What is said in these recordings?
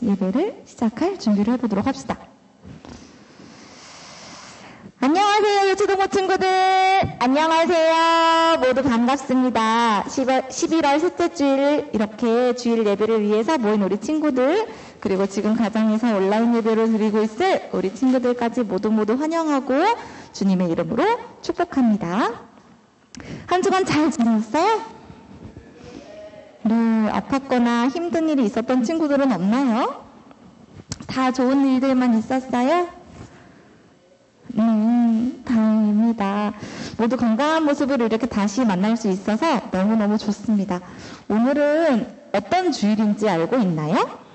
예배를 시작할 준비를 해보도록 합시다. 안녕하세요, 유치동부 친구들. 안녕하세요. 모두 반갑습니다. 11월 셋째 주일 이렇게 주일 예배를 위해서 모인 우리 친구들, 그리고 지금 가정에서 온라인 예배를 드리고 있을 우리 친구들까지 모두 환영하고 주님의 이름으로 축복합니다. 한 주간 잘 지냈어요? 네, 아팠거나 힘든 일이 있었던 친구들은 없나요? 다 좋은 일들만 있었어요? 다행입니다. 모두 건강한 모습으로 이렇게 다시 만날 수 있어서 너무너무 좋습니다. 오늘은 어떤 주일인지 알고 있나요?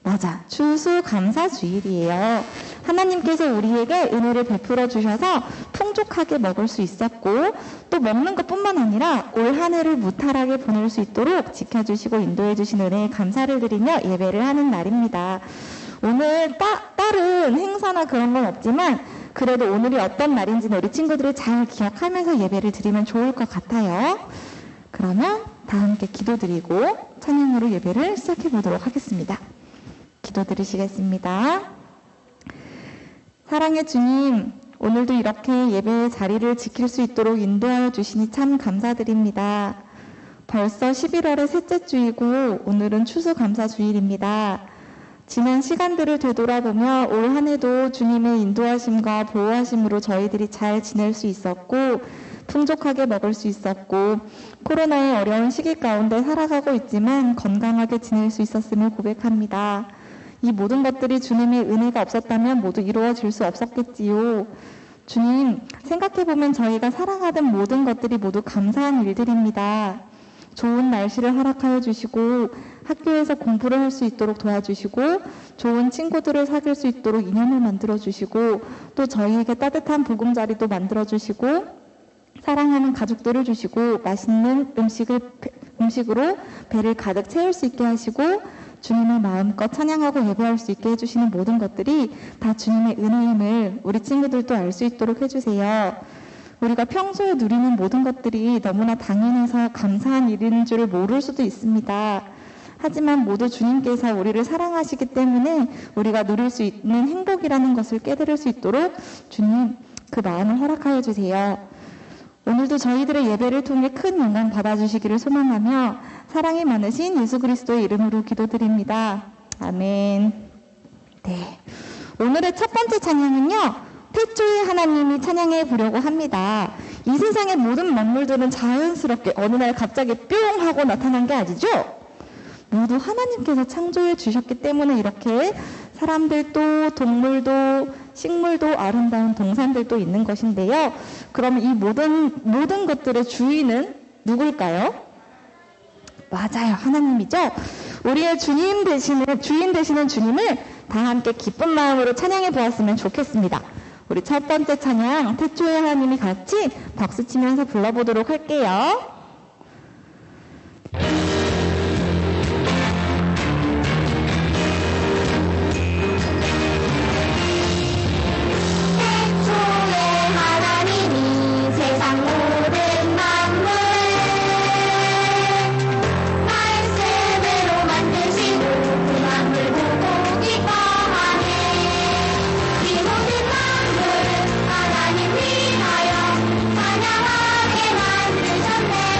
맞아, 추수감사주일이에요. 하나님께서 우리에게 은혜를 베풀어 주셔서 풍족하게 먹을 수 있었고, 또 먹는 것뿐만 아니라 올 한 해를 무탈하게 보낼 수 있도록 지켜주시고 인도해 주신 은혜에 감사를 드리며 예배를 하는 날입니다. 오늘 다른 행사나 그런 건 없지만 그래도 오늘이 어떤 날인지는 우리 친구들이 잘 기억하면서 예배를 드리면 좋을 것 같아요. 그러면 다 함께 기도드리고 찬양으로 예배를 시작해 보도록 하겠습니다. 기도드리시겠습니다. 사랑의 주님, 오늘도 이렇게 예배의 자리를 지킬 수 있도록 인도하여 주시니 참 감사드립니다. 벌써 11월의 셋째 주이고 오늘은 추수감사주일입니다. 지난 시간들을 되돌아보며 올 한 해도 주님의 인도하심과 보호하심으로 저희들이 잘 지낼 수 있었고 풍족하게 먹을 수 있었고 코로나의 어려운 시기 가운데 살아가고 있지만 건강하게 지낼 수 있었음을 고백합니다. 이 모든 것들이 주님의 은혜가 없었다면 모두 이루어질 수 없었겠지요. 주님, 생각해보면 저희가 살아가던 모든 것들이 모두 감사한 일들입니다. 좋은 날씨를 허락하여 주시고 학교에서 공부를 할 수 있도록 도와주시고 좋은 친구들을 사귈 수 있도록 인연을 만들어 주시고 또 저희에게 따뜻한 보금자리도 만들어 주시고 사랑하는 가족들을 주시고 맛있는 음식으로 배를 가득 채울 수 있게 하시고 주님을 마음껏 찬양하고 예배할 수 있게 해주시는 모든 것들이 다 주님의 은혜임을 우리 친구들도 알 수 있도록 해주세요. 우리가 평소에 누리는 모든 것들이 너무나 당연해서 감사한 일인 줄을 모를 수도 있습니다. 하지만 모두 주님께서 우리를 사랑하시기 때문에 우리가 누릴 수 있는 행복이라는 것을 깨달을 수 있도록 주님 그 마음을 허락하여 주세요. 오늘도 저희들의 예배를 통해 큰 영광 받아주시기를 소망하며 사랑이 많으신 예수 그리스도의 이름으로 기도드립니다. 아멘. 네, 오늘의 첫 번째 찬양은요, 태초에 하나님이 찬양해 보려고 합니다. 이 세상의 모든 만물들은 자연스럽게 어느 날 갑자기 뿅 하고 나타난 게 아니죠? 모두 하나님께서 창조해 주셨기 때문에 이렇게 사람들도 동물도 식물도 아름다운 동산들도 있는 것인데요. 그럼 이 모든 것들의 주인은 누굴까요? 맞아요, 하나님이죠. 우리의 주인 되시는 주님을 다 함께 기쁜 마음으로 찬양해 보았으면 좋겠습니다. 우리 첫 번째 찬양 태초에 하나님이 같이 박수 치면서 불러보도록 할게요. 하나님 위하여 찬양하게 만드셨네.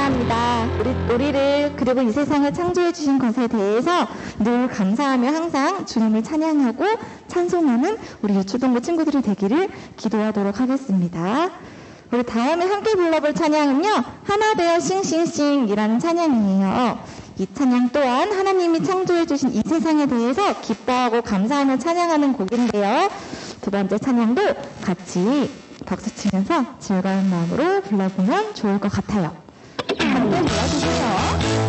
감사합니다. 우리를 그리고 이 세상을 창조해 주신 것에 대해서 늘 감사하며 항상 주님을 찬양하고 찬송하는 우리 유초동부 친구들이 되기를 기도하도록 하겠습니다. 우리 다음에 함께 불러볼 찬양은요, 하나 되어 싱싱싱이라는 찬양이에요. 이 찬양 또한 하나님이 창조해 주신 이 세상에 대해서 기뻐하고 감사하며 찬양하는 곡인데요. 두 번째 찬양도 같이 박수 치면서 즐거운 마음으로 불러보면 좋을 것 같아요. 함께 불러주세요.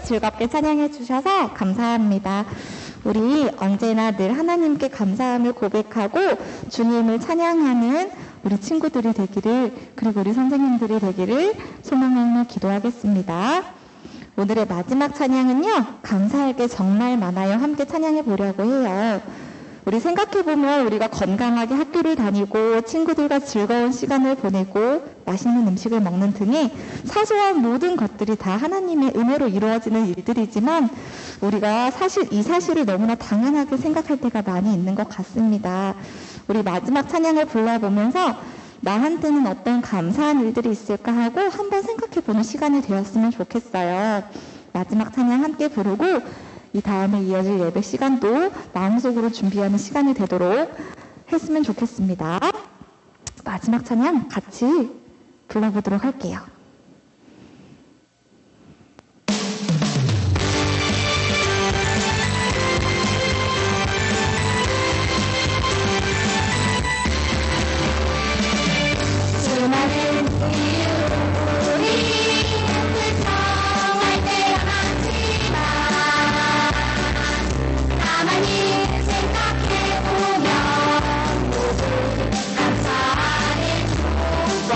즐겁게 찬양해 주셔서 감사합니다. 우리 언제나 늘 하나님께 감사함을 고백하고 주님을 찬양하는 우리 친구들이 되기를, 그리고 우리 선생님들이 되기를 소망하며 기도하겠습니다. 오늘의 마지막 찬양은요, 감사할 게 정말 많아요. 함께 찬양해 보려고 해요. 우리 생각해보면 우리가 건강하게 학교를 다니고 친구들과 즐거운 시간을 보내고 맛있는 음식을 먹는 등의 사소한 모든 것들이 다 하나님의 은혜로 이루어지는 일들이지만 우리가 사실 이 사실을 너무나 당연하게 생각할 때가 많이 있는 것 같습니다. 우리 마지막 찬양을 불러보면서 나한테는 어떤 감사한 일들이 있을까 하고 한번 생각해보는 시간이 되었으면 좋겠어요. 마지막 찬양 함께 부르고 이 다음에 이어질 예배 시간도 마음속으로 준비하는 시간이 되도록 했으면 좋겠습니다. 마지막 찬양 같이 불러보도록 할게요. 수많은 이유들이 불평할 때가 많지만 가만히 생각해보면 모두 감사해 주고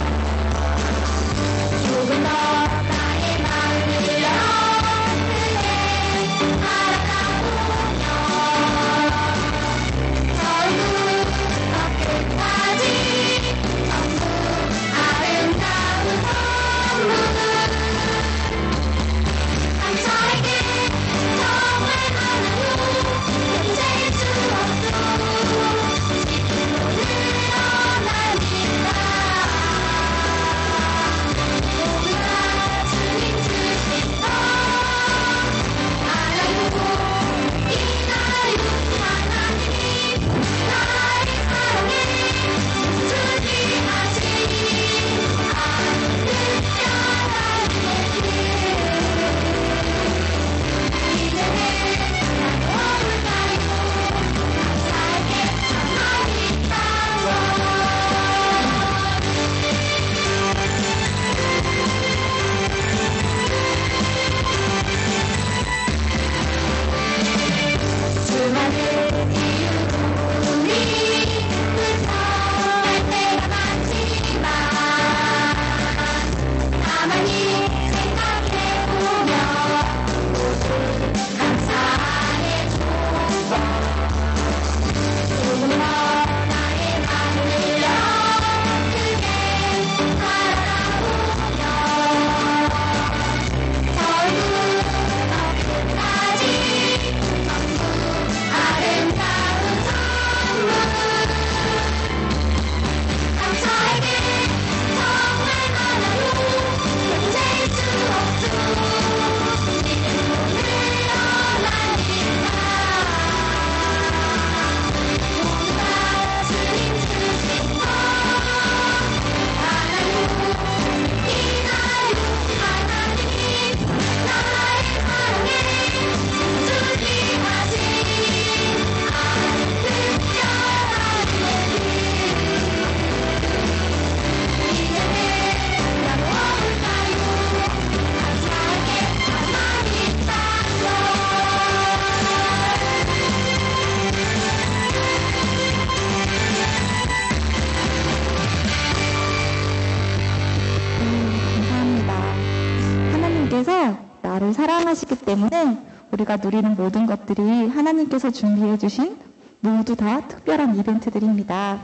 하시기 때문에 우리가 누리는 모든 것들이 하나님께서 준비해 주신 모두 다 특별한 이벤트들입니다.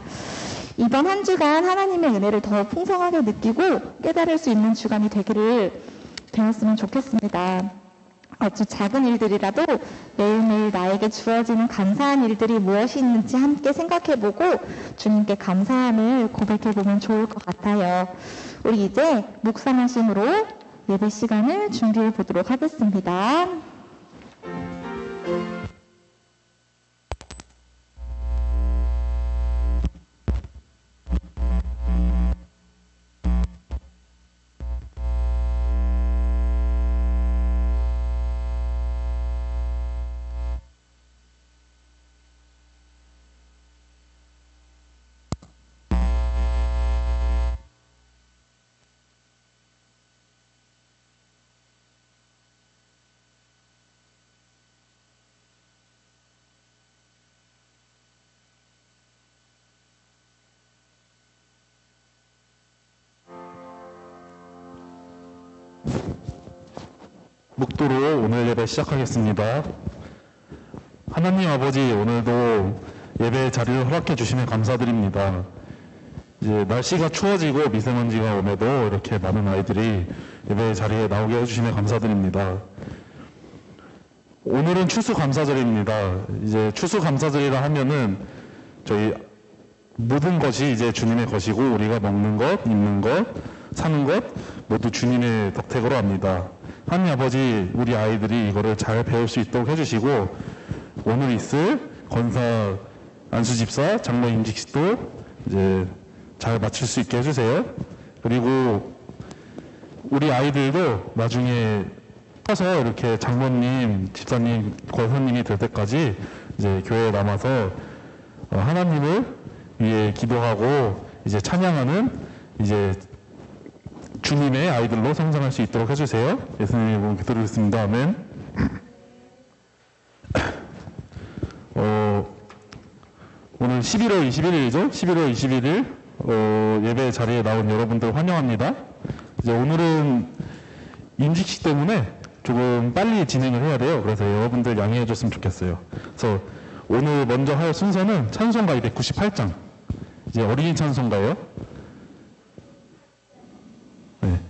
이번 한 주간 하나님의 은혜를 더 풍성하게 느끼고 깨달을 수 있는 주간이 되었으면 좋겠습니다. 아주 작은 일들이라도 매일매일 나에게 주어지는 감사한 일들이 무엇이 있는지 함께 생각해보고 주님께 감사함을 고백해보면 좋을 것 같아요. 우리 이제 묵상하심으로 예배 시간을 준비해 보도록 하겠습니다. 묵도로 오늘 예배 시작하겠습니다. 하나님 아버지, 오늘도 예배 자리를 허락해 주시면 감사드립니다. 이제 날씨가 추워지고 미세먼지가 오면도 이렇게 많은 아이들이 예배 자리에 나오게 해주시면 감사드립니다. 오늘은 추수감사절입니다. 이제 추수감사절이라 하면은 저희 모든 것이 이제 주님의 것이고 우리가 먹는 것, 입는 것, 사는 것 모두 주님의 덕택으로 합니다. 하나님 아버지, 우리 아이들이 이거를 잘 배울 수 있도록 해주시고 오늘 있을 권사 안수집사 장로 임직식도 이제 잘 마칠 수 있게 해주세요. 그리고 우리 아이들도 나중에 커서 이렇게 장로님, 집사님, 권사님이 될 때까지 이제 교회에 남아서 하나님을 위해 기도하고 이제 찬양하는 이제 주님의 아이들로 성장할 수 있도록 해주세요. 예수님 이름으로 기도드리겠습니다. 아멘. 오늘 11월 21일이죠. 11월 21일 예배 자리에 나온 여러분들 환영합니다. 이제 오늘은 임직식 때문에 조금 빨리 진행을 해야 돼요. 그래서 여러분들 양해해 줬으면 좋겠어요. 그래서 오늘 먼저 할 순서는 찬송가 298장. 이제 어린이 찬송가예요. 네.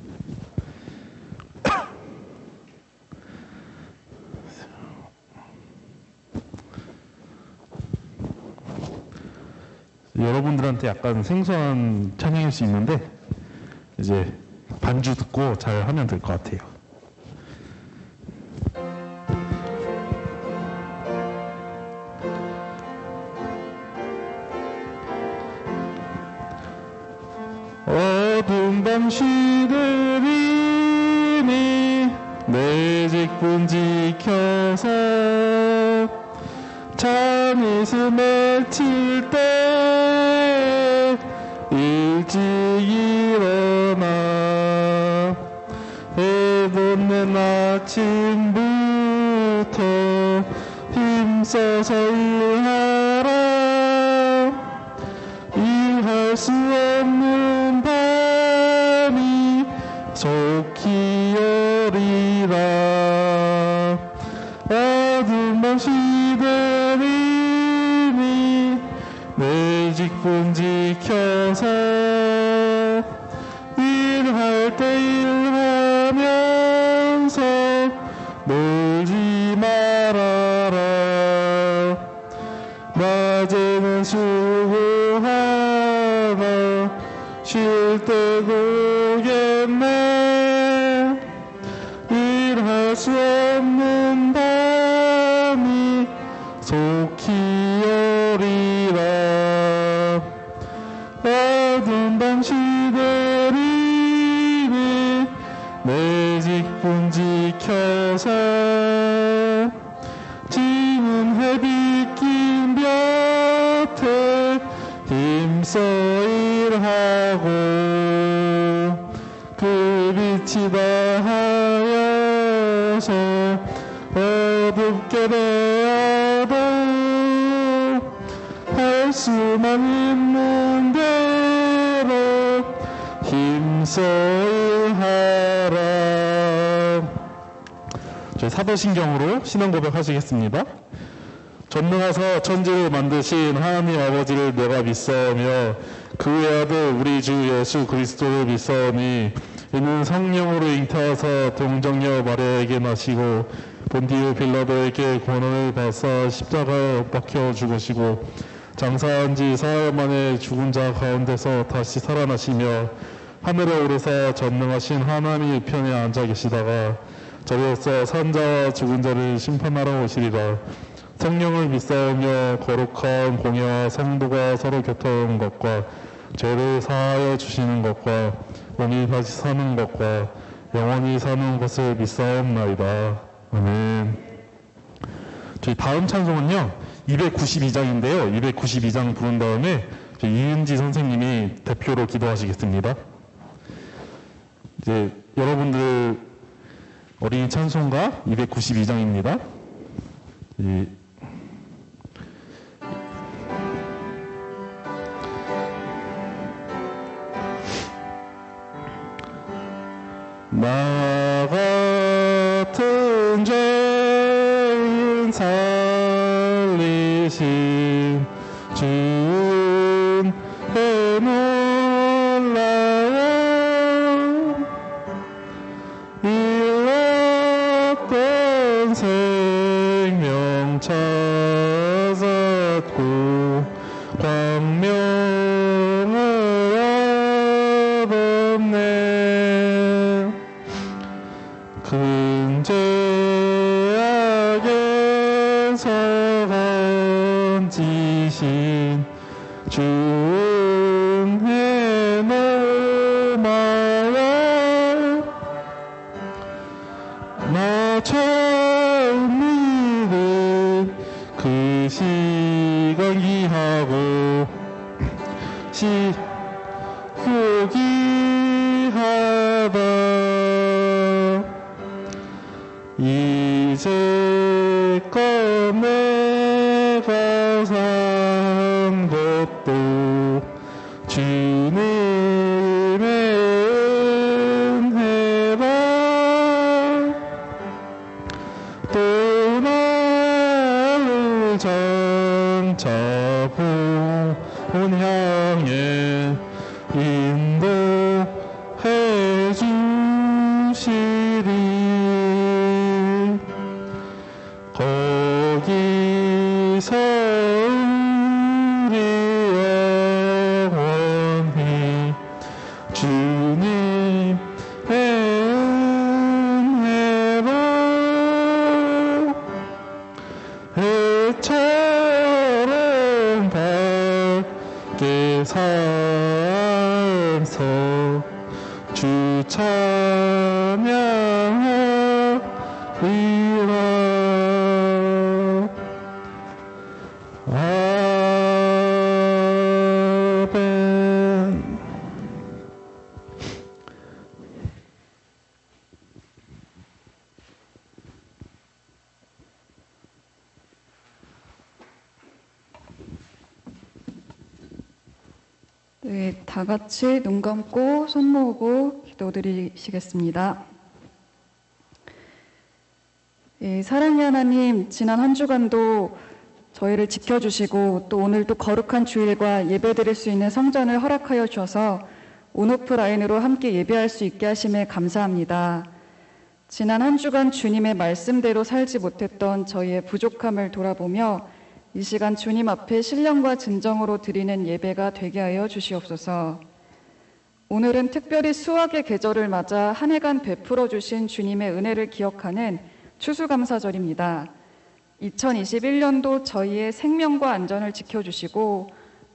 여러분들한테 약간 생소한 찬양일 수 있는데 이제 반주 듣고 잘 하면 될 것 같아요. 어두운 밤 시들이니 내 직분 지켜서 참 이슬 칠 때 일찍 일어나 해 돋는 아침부터 힘써서 일하라. 일할 수 없는 밤이 속히 오리라. 어두운 밤 시들이니 내 직분 지켜서 일할 때 일하면서 놀지 말아라. 낮에는 수고하나 쉴 때 고겠네. 일할 수 없는 밤이 속히 오리라. 어두운 밤 시들이니 내 직분 지켜서 지는 햇빛 긴 볕에 힘써 일하고 그 빛이 다하여서 어둡게 되어도 할 수만 있는 대로 힘써 일하라. 저희 사도신경으로 신앙 고백하시겠습니다. 전능하사 천지를 만드신 하나님 아버지를 내가 믿사오며 그 외아들 우리 주 예수 그리스도를 믿사오니 이는 성령으로 잉태하사 동정녀 마리아에게 나시고 본디오 빌라도에게 고난을 받사 십자가에 못 박혀 죽으시고 장사한 지 사흘 만에 죽은 자 가운데서 다시 살아나시며 하늘에 오르사 전능하신 하나님의 편에 앉아 계시다가 저로서 산 자와 죽은 자를 심판하러 오시리라. 성령을 믿사오며 거룩한 공예와 성도가 서로 교통하는 것과 죄를 사하여 주시는 것과 몸이 다시 사는 것과 영원히 사는 것을 믿사옵나이다. 아멘. 저희 다음 찬송은요 292장인데요. 292장 부른 다음에 이은지 선생님이 대표로 기도하시겠습니다. 이제 여러분들 어린이 찬송가 292장입니다. 나 같은 죄인 살리신 주의 놀라운 잃었던 생명 찾았고 광명을 얻었네. 큰 죄악에서 건지신 주의 놀마와 나 처음 믿은 그 시간 기하고 후기하다 이제껏 내가 산 것도 주님의 은혜라. 또 나를 장차 본 향해 인도해 주시리. 거기서 우리 영원히 주님의 은혜로 해처럼 밝게 살면서 주 찬양하리라. 아멘. 네, 다 같이 눈 감고 손 모으고 기도드리시겠습니다. 사랑의 하나님, 지난 한 주간도 저희를 지켜주시고 또 오늘도 거룩한 주일과 예배드릴 수 있는 성전을 허락하여 주셔서 온오프라인으로 함께 예배할 수 있게 하심에 감사합니다. 지난 한 주간 주님의 말씀대로 살지 못했던 저희의 부족함을 돌아보며 이 시간 주님 앞에 신령과 진정으로 드리는 예배가 되게 하여 주시옵소서. 오늘은 특별히 수학의 계절을 맞아 한 해간 베풀어 주신 주님의 은혜를 기억하는 추수감사절입니다. 2021년도 저희의 생명과 안전을 지켜주시고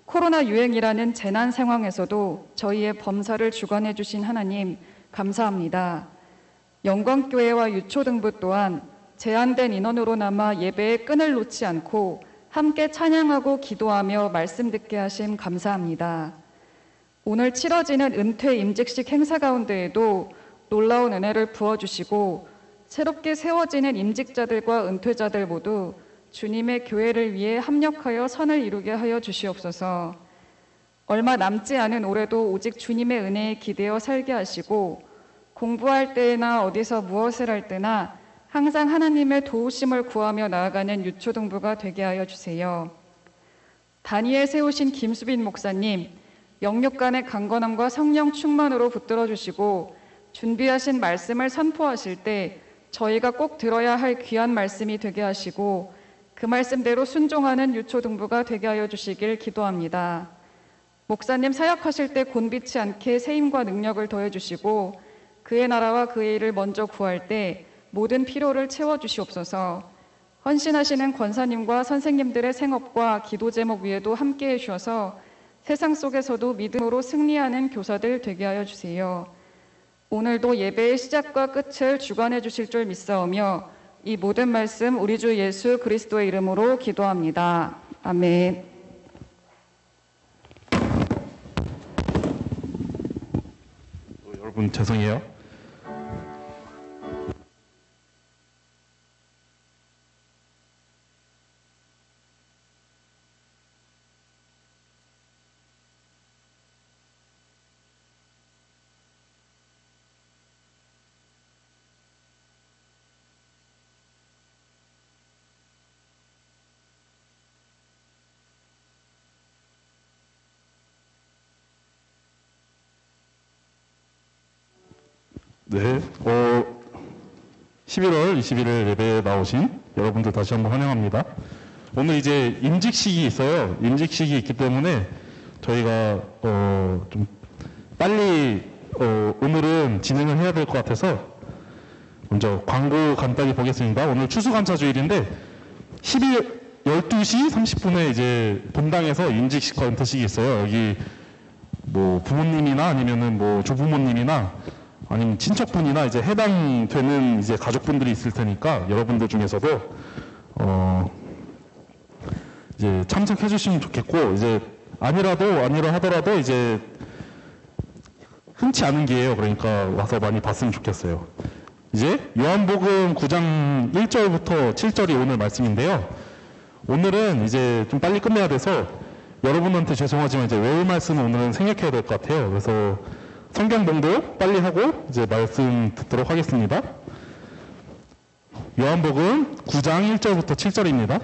코로나 유행이라는 재난 상황에서도 저희의 범사를 주관해 주신 하나님 감사합니다. 영광교회와 유초등부 또한 제한된 인원으로나마 예배의 끈을 놓지 않고 함께 찬양하고 기도하며 말씀 듣게 하심 감사합니다. 오늘 치러지는 은퇴 임직식 행사 가운데에도 놀라운 은혜를 부어주시고 새롭게 세워지는 임직자들과 은퇴자들 모두 주님의 교회를 위해 합력하여 선을 이루게 하여 주시옵소서. 얼마 남지 않은 올해도 오직 주님의 은혜에 기대어 살게 하시고 공부할 때나 어디서 무엇을 할 때나 항상 하나님의 도우심을 구하며 나아가는 유초등부가 되게 하여 주세요. 다니엘 세우신 김수빈 목사님, 영육간의 강건함과 성령 충만으로 붙들어 주시고 준비하신 말씀을 선포하실 때 저희가 꼭 들어야 할 귀한 말씀이 되게 하시고 그 말씀대로 순종하는 유초등부가 되게 하여 주시길 기도합니다. 목사님 사역하실 때 곤비치 않게 세임과 능력을 더해 주시고 그의 나라와 그의 일을 먼저 구할 때 모든 필요를 채워 주시옵소서. 헌신하시는 권사님과 선생님들의 생업과 기도 제목 위에도 함께해 주셔서 세상 속에서도 믿음으로 승리하는 교사들 되게 하여 주세요. 오늘도 예배의 시작과 끝을 주관해 주실 줄 믿사오며 이 모든 말씀 우리 주 예수 그리스도의 이름으로 기도합니다. 아멘. 여러분 죄송해요. 네, 11월 21일 예배에 나오신 여러분들 다시 한번 환영합니다. 오늘 이제 임직식이 있어요. 임직식이 있기 때문에 저희가 좀 빨리 오늘은 진행을 해야 될 것 같아서 먼저 광고 간단히 보겠습니다. 오늘 추수감사주일인데 12시 30분에 이제 본당에서 임직식 건터식이 있어요. 여기 뭐 부모님이나 아니면은 뭐 조부모님이나 아니면 친척분이나 이제 해당되는 이제 가족분들이 있을 테니까 여러분들 중에서도 이제 참석해 주시면 좋겠고, 이제 아니라 하더라도 이제 흔치 않은 기회예요. 그러니까 와서 많이 봤으면 좋겠어요. 이제 요한복음 9장 1절부터 7절이 오늘 말씀인데요. 오늘은 이제 좀 빨리 끝내야 돼서 여러분한테 죄송하지만 이제 외울 말씀은 오늘은 생략해야 될 것 같아요. 그래서 성경 봉독 빨리 하고 이제 말씀 듣도록 하겠습니다. 요한복음 9장 1절부터 7절입니다.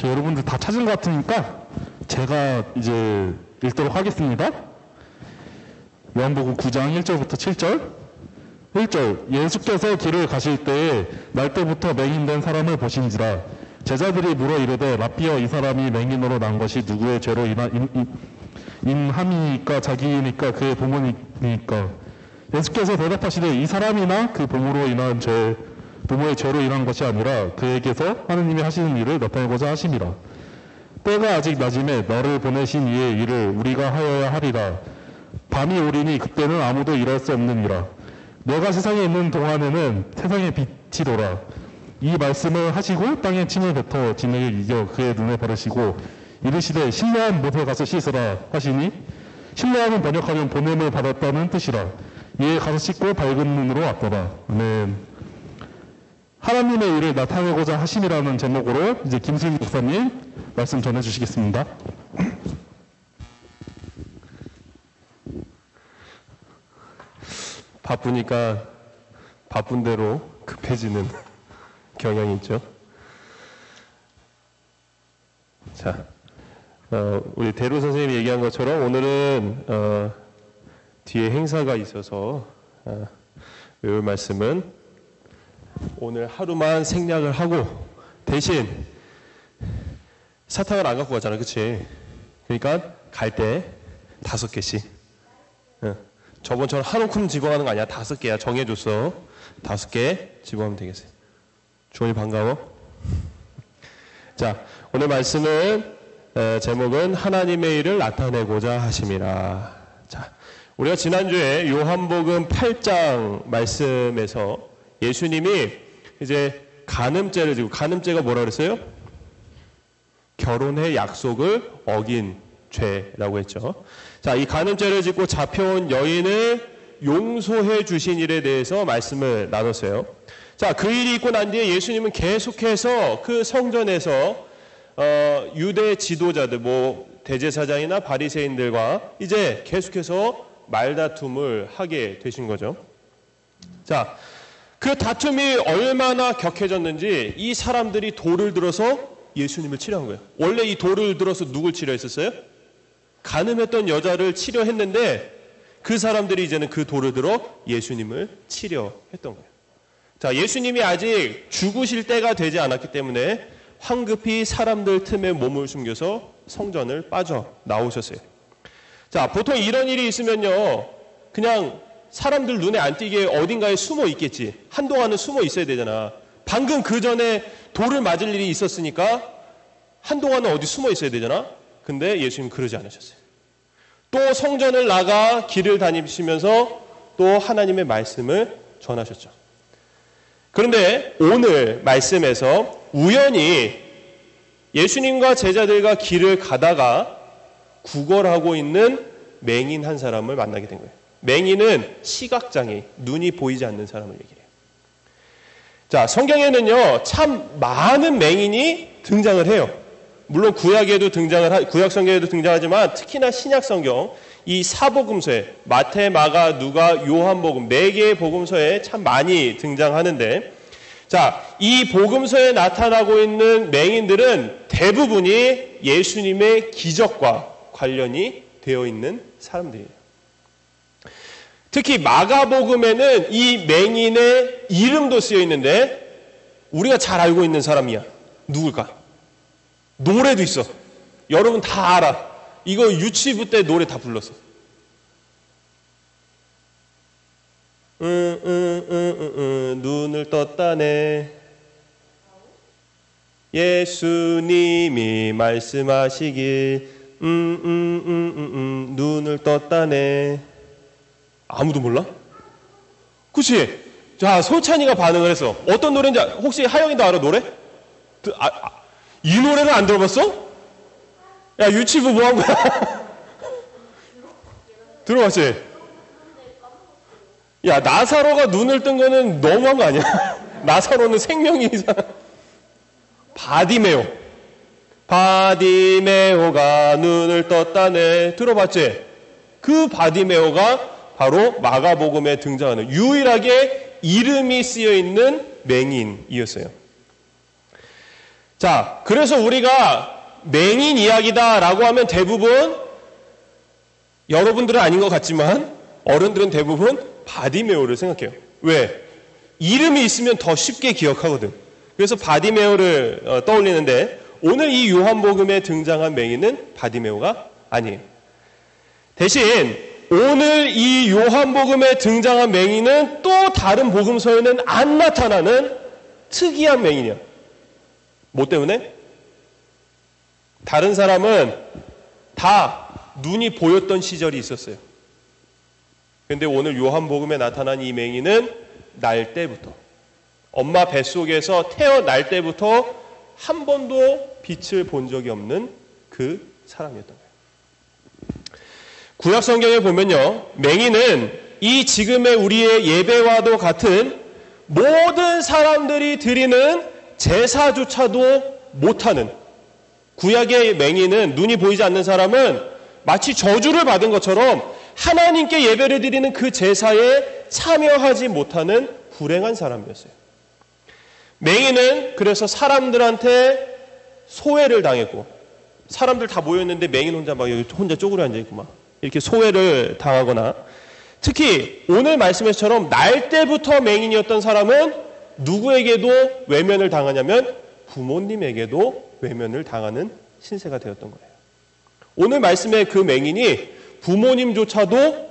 여러분들 다 찾은 것 같으니까 제가 이제 읽도록 하겠습니다. 요한복음 9장 1절부터 7절. 1절. 예수께서 길을 가실 때에 날때부터 맹인된 사람을 보신지라 제자들이 물어 이르되 라삐여, 이 사람이 맹인으로 난 것이 누구의 죄로 인함이니까 자기이니까 그의 부모니까. 예수께서 대답하시되 이 사람이나 그 부모의 죄로 인한 것이 아니라 그에게서 하느님이 하시는 일을 나타내고자 하심이라. 때가 아직 낮음에 너를 보내신 이의 일을 우리가 하여야 하리라. 밤이 오리니 그때는 아무도 일할 수 없느니라. 내가 세상에 있는 동안에는 세상의 빛이로라. 이 말씀을 하시고 땅에 침을 뱉어 진흙을 이겨 그의 눈에 바르시고 이르시되 신뢰한 못에 가서 씻으라 하시니, 신뢰하면 번역하면 보냄을 받았다는 뜻이라. 이에 가서 씻고 밝은 눈으로 왔더라. 아멘. 하나님의 일을 나타내고자 하심이라는 제목으로 이제 김수인 목사님 말씀 전해주시겠습니다. 바쁘니까 바쁜 대로 급해지는 경향이 있죠. 자, 우리 대루 선생님이 얘기한 것처럼 오늘은 뒤에 행사가 있어서 외울 말씀은 오늘 하루만 생략을 하고 대신 사탕을 안 갖고 가잖아, 그치? 그러니까 갈 때 5개씩. 저번처럼 한 움큼 집어가는 거 아니야. 5개야. 정해줬어. 5개 집어가면 되겠어요. 주원이 반가워. 자, 오늘 말씀은 제목은 하나님의 일을 나타내고자 하심이라. 자, 우리가 지난주에 요한복음 8장 말씀에서 예수님이 이제 간음죄를 지고, 간음죄가 뭐라 그랬어요? 결혼의 약속을 어긴 죄라고 했죠. 자, 이 간음죄를 짓고 잡혀온 여인을 용서해 주신 일에 대해서 말씀을 나눴어요. 자, 그 일이 있고 난 뒤에 예수님은 계속해서 그 성전에서 유대 지도자들, 대제사장이나 바리새인들과 이제 계속해서 말다툼을 하게 되신 거죠. 자, 그 다툼이 얼마나 격해졌는지 이 사람들이 돌을 들어서 예수님을 치료한 거예요. 원래 이 돌을 들어서 누굴 치료했었어요? 간음했던 여자를 치료했는데 그 사람들이 이제는 그 돌을 들어 예수님을 치료했던 거예요. 자, 예수님이 아직 죽으실 때가 되지 않았기 때문에 황급히 사람들 틈에 몸을 숨겨서 성전을 빠져나오셨어요. 자, 보통 이런 일이 있으면요, 그냥 사람들 눈에 안 띄게 어딘가에 숨어 있겠지. 한동안은 숨어 있어야 되잖아. 방금 그 전에 돌을 맞을 일이 있었으니까 한동안은 어디 숨어 있어야 되잖아. 근데 예수님 그러지 않으셨어요. 또 성전을 나가 길을 다니시면서 또 하나님의 말씀을 전하셨죠. 그런데 오늘 말씀에서 우연히 예수님과 제자들과 길을 가다가 구걸하고 있는 맹인 한 사람을 만나게 된 거예요. 맹인은 시각장애, 눈이 보이지 않는 사람을 얘기해요. 자, 성경에는요, 참 많은 맹인이 등장을 해요. 물론 구약 성경에도 등장하지만 특히나 신약 성경, 이 사복음서에 마태, 마가, 누가, 요한복음 4개의 복음서에 참 많이 등장하는데, 자, 이 복음서에 나타나고 있는 맹인들은 대부분이 예수님의 기적과 관련이 되어 있는 사람들이에요. 특히 마가복음에는 이 맹인의 이름도 쓰여 있는데 우리가 잘 알고 있는 사람이야. 누굴까? 노래도 있어. 여러분 다 알아. 이거 유치부 때 노래 다 불렀어. 눈을 떴다네. 예수님이 말씀하시길 눈을 떴다네. 아무도 몰라? 그치? 자, 소찬이가 반응을 했어. 어떤 노래인지 혹시 하영이도 알아, 노래? 이 노래를 안 들어봤어? 야, 유치부 뭐 한 거야? 들어봤지? 야, 나사로가 눈을 뜬 거는 너무한 거 아니야? 나사로는 생명이 이상. 바디메오가 눈을 떴다네. 들어봤지? 그 바디메오가 바로 마가복음에 등장하는 유일하게 이름이 쓰여 있는 맹인이었어요. 자, 그래서 우리가 맹인 이야기다라고 하면 대부분 여러분들은 아닌 것 같지만 어른들은 대부분 바디메오를 생각해요. 왜? 이름이 있으면 더 쉽게 기억하거든. 그래서 바디메오를 떠올리는데 오늘 이 요한복음에 등장한 맹인은 바디메오가 아니에요. 대신 오늘 이 요한복음에 등장한 맹인은 또 다른 복음서에는 안 나타나는 특이한 맹인이야. 뭐 때문에? 다른 사람은 다 눈이 보였던 시절이 있었어요. 그런데 오늘 요한복음에 나타난 이 맹인은 날 때부터, 엄마 뱃속에서 태어날 때부터 한 번도 빛을 본 적이 없는 그 사람이었던 거예요. 구약 성경에 보면요, 맹인은 이 지금의 우리의 예배와도 같은 모든 사람들이 드리는 제사조차도 못하는, 구약의 맹인은, 눈이 보이지 않는 사람은 마치 저주를 받은 것처럼 하나님께 예배를 드리는 그 제사에 참여하지 못하는 불행한 사람이었어요. 맹인은 그래서 사람들한테 소외를 당했고, 사람들 다 모였는데 맹인 혼자 막 여기 혼자 쪼그려 앉아있고 막 이렇게 소외를 당하거나, 특히 오늘 말씀에서처럼 날 때부터 맹인이었던 사람은 누구에게도 외면을 당하냐면 부모님에게도 외면을 당하는 신세가 되었던 거예요. 오늘 말씀의 그 맹인이 부모님조차도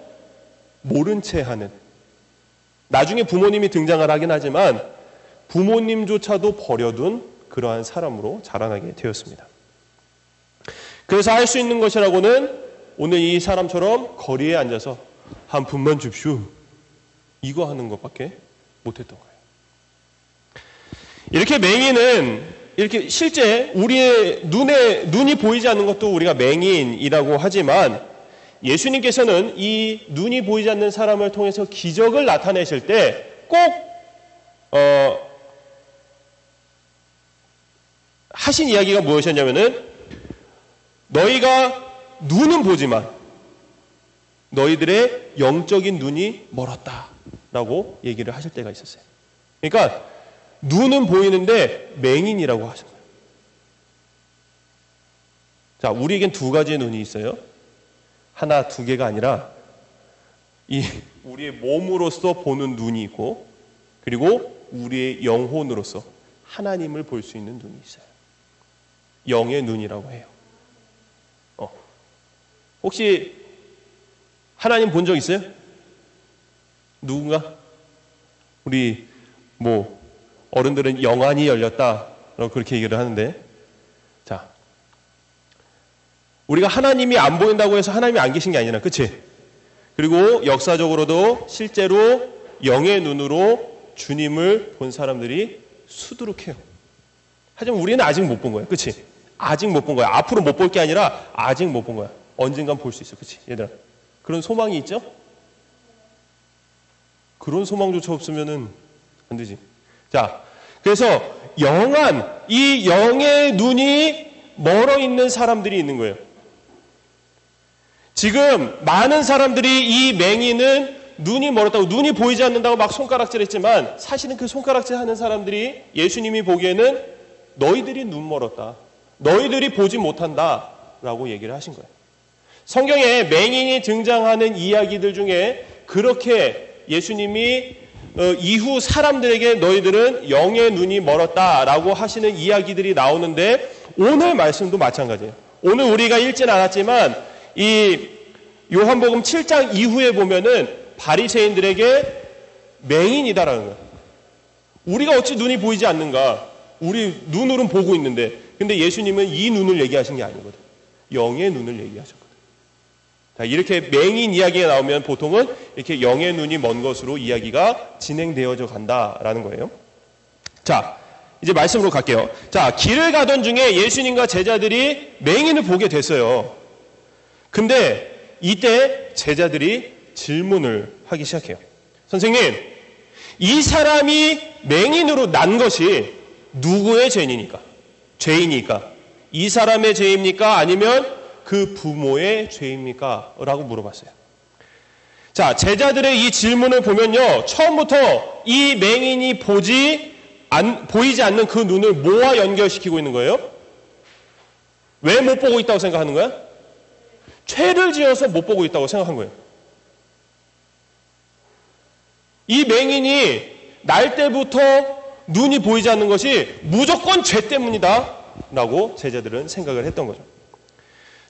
모른 채 하는, 나중에 부모님이 등장을 하긴 하지만 부모님조차도 버려둔 그러한 사람으로 자라나게 되었습니다. 그래서 할 수 있는 것이라고는 오늘 이 사람처럼 거리에 앉아서 한 푼만 줍쇼, 이거 하는 것밖에 못했던 거예요. 이렇게 맹인은 이렇게 실제 우리의 눈이 보이지 않는 것도 우리가 맹인이라고 하지만 예수님께서는 이 눈이 보이지 않는 사람을 통해서 기적을 나타내실 때 꼭 하신 이야기가 무엇이었냐면은 너희가 눈은 보지만 너희들의 영적인 눈이 멀었다라고 얘기를 하실 때가 있었어요. 그러니까 눈은 보이는데 맹인이라고 하신 거예요. 자, 우리에겐 두 가지의 눈이 있어요. 하나, 두 개가 아니라 이 우리의 몸으로서 보는 눈이 있고 그리고 우리의 영혼으로서 하나님을 볼 수 있는 눈이 있어요. 영의 눈이라고 해요. 혹시 하나님 본 적 있어요? 누군가? 우리 어른들은 영안이 열렸다라고 그렇게 얘기를 하는데, 자, 우리가 하나님이 안 보인다고 해서 하나님이 안 계신 게 아니라, 그치? 그리고 역사적으로도 실제로 영의 눈으로 주님을 본 사람들이 수두룩해요. 하지만 우리는 아직 못 본 거예요. 그치? 아직 못 본 거야. 앞으로 못 볼 게 아니라 아직 못 본 거야. 언젠간 볼 수 있어. 그치? 얘들아. 그런 소망이 있죠? 그런 소망조차 없으면은 안 되지. 자, 그래서 이 영의 눈이 멀어 있는 사람들이 있는 거예요. 지금 많은 사람들이 이 맹인은 눈이 멀었다고, 눈이 보이지 않는다고 막 손가락질 했지만 사실은 그 손가락질 하는 사람들이 예수님이 보기에는 너희들이 눈 멀었다. 너희들이 보지 못한다. 라고 얘기를 하신 거예요. 성경에 맹인이 등장하는 이야기들 중에 그렇게 예수님이 이후 사람들에게 너희들은 영의 눈이 멀었다라고 하시는 이야기들이 나오는데 오늘 말씀도 마찬가지예요. 오늘 우리가 읽진 않았지만 이 요한복음 7장 이후에 보면은 바리새인들에게 맹인이다라는 거예요. 우리가 어찌 눈이 보이지 않는가? 우리 눈으로는 보고 있는데 근데 예수님은 이 눈을 얘기하신 게 아니거든. 영의 눈을 얘기하셨거든. 자, 이렇게 맹인 이야기가 나오면 보통은 이렇게 영의 눈이 먼 것으로 이야기가 진행되어져 간다라는 거예요. 자, 이제 말씀으로 갈게요. 자, 길을 가던 중에 예수님과 제자들이 맹인을 보게 됐어요. 근데 이때 제자들이 질문을 하기 시작해요. 선생님, 이 사람이 맹인으로 난 것이 누구의 죄인입니까? 이 사람의 죄입니까? 아니면 그 부모의 죄입니까? 라고 물어봤어요. 자, 제자들의 이 질문을 보면요. 처음부터 이 맹인이 보이지 않는 그 눈을 뭐와 연결시키고 있는 거예요? 왜 못 보고 있다고 생각하는 거야? 죄를 지어서 못 보고 있다고 생각한 거예요. 이 맹인이 날 때부터 눈이 보이지 않는 것이 무조건 죄 때문이다 라고 제자들은 생각을 했던 거죠.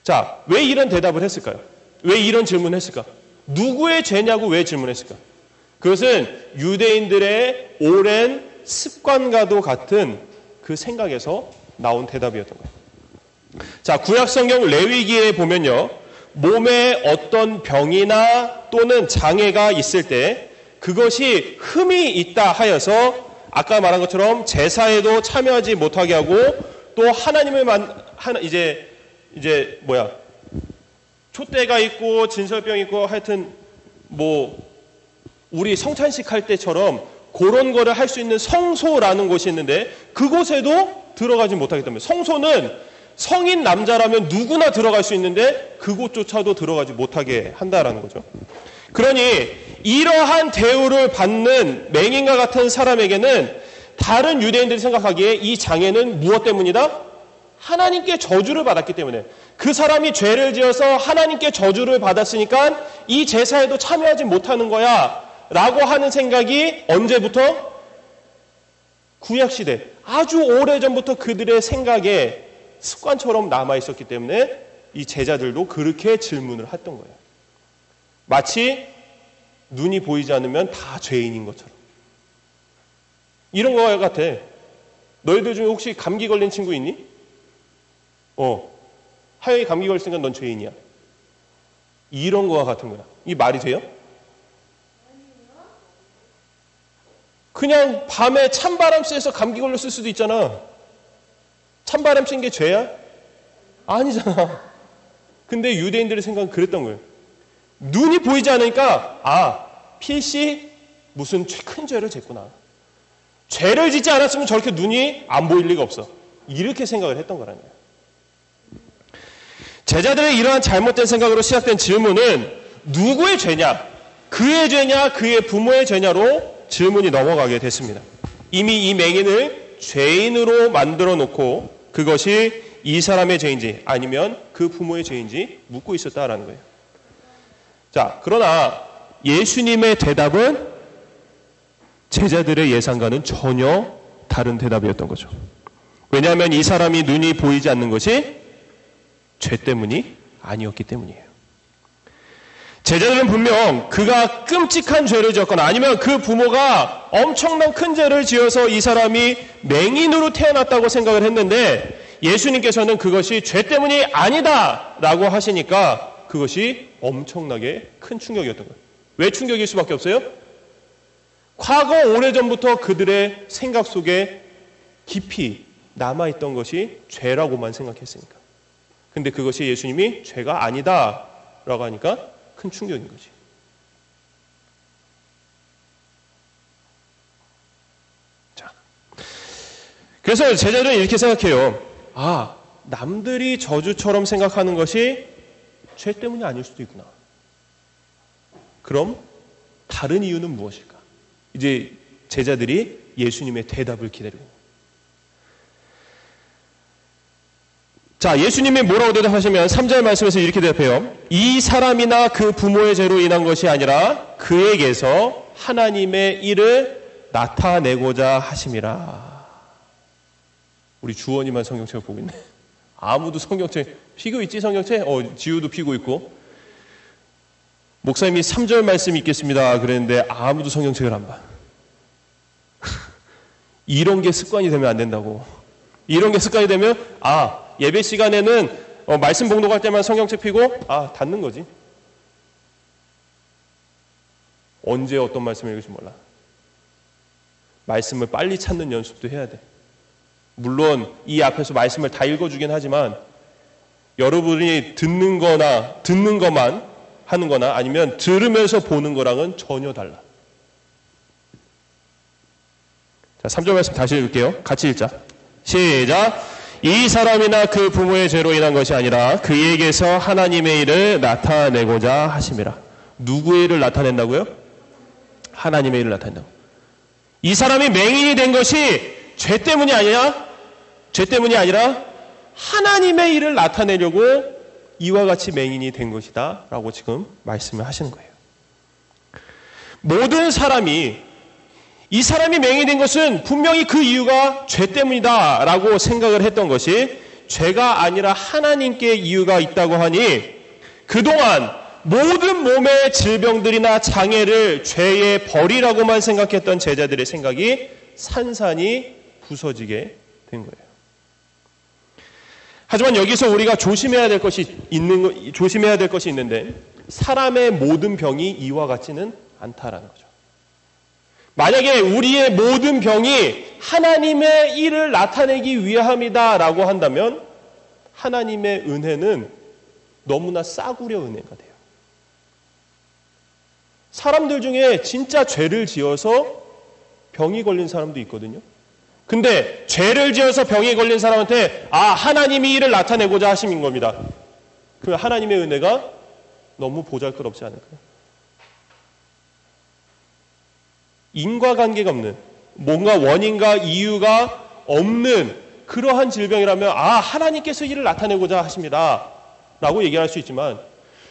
자, 왜 이런 대답을 했을까요? 왜 이런 질문을 했을까? 누구의 죄냐고 왜 질문했을까? 그것은 유대인들의 오랜 습관과도 같은 그 생각에서 나온 대답이었던 거예요. 자, 구약성경 레위기에 보면요. 몸에 어떤 병이나 또는 장애가 있을 때 그것이 흠이 있다 하여서 아까 말한 것처럼 제사에도 참여하지 못하게 하고 또 촛대가 있고 진설병 있고 하여튼 우리 성찬식 할 때처럼 그런 거를 할 수 있는 성소라는 곳이 있는데 그곳에도 들어가지 못하겠다면 성소는 성인 남자라면 누구나 들어갈 수 있는데 그곳조차도 들어가지 못하게 한다라는 거죠. 그러니 이러한 대우를 받는 맹인과 같은 사람에게는 다른 유대인들이 생각하기에 이 장애는 무엇 때문이다? 하나님께 저주를 받았기 때문에 그 사람이 죄를 지어서 하나님께 저주를 받았으니까 이 제사에도 참여하지 못하는 거야 라고 하는 생각이 언제부터? 구약시대 아주 오래전부터 그들의 생각에 습관처럼 남아있었기 때문에 이 제자들도 그렇게 질문을 했던 거예요. 마치 눈이 보이지 않으면 다 죄인인 것처럼. 이런 거 같아. 너희들 중에 혹시 감기 걸린 친구 있니? 하영이 감기 걸렸으니까 넌 죄인이야. 이런 거와 같은 거야. 이 말이 돼요? 그냥 밤에 찬바람 쐬서 감기 걸렸을 수도 있잖아. 찬바람 쐴 게 죄야? 아니잖아. 근데 유대인들의 생각은 그랬던 거예요. 눈이 보이지 않으니까 필시 무슨 큰 죄를 졌구나. 죄를 짓지 않았으면 저렇게 눈이 안 보일 리가 없어. 이렇게 생각을 했던 거라는 거예요. 제자들의 이러한 잘못된 생각으로 시작된 질문은 누구의 죄냐? 그의 죄냐? 그의 부모의 죄냐로 질문이 넘어가게 됐습니다. 이미 이 맹인을 죄인으로 만들어 놓고 그것이 이 사람의 죄인지 아니면 그 부모의 죄인지 묻고 있었다라는 거예요. 자, 그러나 예수님의 대답은 제자들의 예상과는 전혀 다른 대답이었던 거죠. 왜냐하면 이 사람이 눈이 보이지 않는 것이 죄 때문이 아니었기 때문이에요. 제자들은 분명 그가 끔찍한 죄를 지었거나 아니면 그 부모가 엄청난 큰 죄를 지어서 이 사람이 맹인으로 태어났다고 생각을 했는데 예수님께서는 그것이 죄 때문이 아니다 라고 하시니까 그것이 엄청나게 큰 충격이었던 거예요. 왜 충격일 수밖에 없어요? 과거 오래전부터 그들의 생각 속에 깊이 남아있던 것이 죄라고만 생각했으니까. 근데 그것이 예수님이 죄가 아니다 라고 하니까 큰 충격인 거지. 자, 그래서 제자들은 이렇게 생각해요. 아, 남들이 저주처럼 생각하는 것이 죄 때문이 아닐 수도 있구나. 그럼 다른 이유는 무엇일까? 이제 제자들이 예수님의 대답을 기다리고. 자, 예수님이 뭐라고 대답하시면 3절 말씀에서 이렇게 대답해요. 이 사람이나 그 부모의 죄로 인한 것이 아니라 그에게서 하나님의 일을 나타내고자 하심이라. 우리 주원이만 성경책을 보고 있네. 아무도 성경책 피고 있지 성경책? 지우도 피고 있고. 목사님이 3절 말씀이 있겠습니다 그랬는데 아무도 성경책을 안 봐. 이런 게 습관이 되면 안 된다고. 이런 게 습관이 되면 예배 시간에는 말씀 봉독할 때만 성경책 피고 닫는 거지. 언제 어떤 말씀을 읽을지 몰라. 말씀을 빨리 찾는 연습도 해야 돼. 물론 이 앞에서 말씀을 다 읽어주긴 하지만 여러분이 듣는 것만 하는 거나 아니면 들으면서 보는 거랑은 전혀 달라. 자, 3절 말씀 다시 읽을게요. 같이 읽자. 시작. 이 사람이나 그 부모의 죄로 인한 것이 아니라 그에게서 하나님의 일을 나타내고자 하심이라. 누구의 일을 나타낸다고요? 하나님의 일을 나타낸다고. 이 사람이 맹인이 된 것이 죄 때문이 아니라 하나님의 일을 나타내려고 이와 같이 맹인이 된 것이다 라고 지금 말씀을 하시는 거예요. 모든 사람이 이 사람이 맹인이 된 것은 분명히 그 이유가 죄 때문이다 라고 생각을 했던 것이 죄가 아니라 하나님께 이유가 있다고 하니 그동안 모든 몸의 질병들이나 장애를 죄의 벌이라고만 생각했던 제자들의 생각이 산산이 부서지게 된 거예요. 하지만 여기서 우리가 조심해야 될 것이 있는데 사람의 모든 병이 이와 같지는 않다라는 거죠. 만약에 우리의 모든 병이 하나님의 일을 나타내기 위함이다라고 한다면 하나님의 은혜는 너무나 싸구려 은혜가 돼요. 사람들 중에 진짜 죄를 지어서 병이 걸린 사람도 있거든요. 근데 죄를 지어서 병이 걸린 사람한테 하나님이 이를 나타내고자 하심인 겁니다. 그 하나님의 은혜가 너무 보잘것없지 않을까요? 인과관계가 없는 뭔가 원인과 이유가 없는 그러한 질병이라면 하나님께서 이를 나타내고자 하십니다 라고 얘기할 수 있지만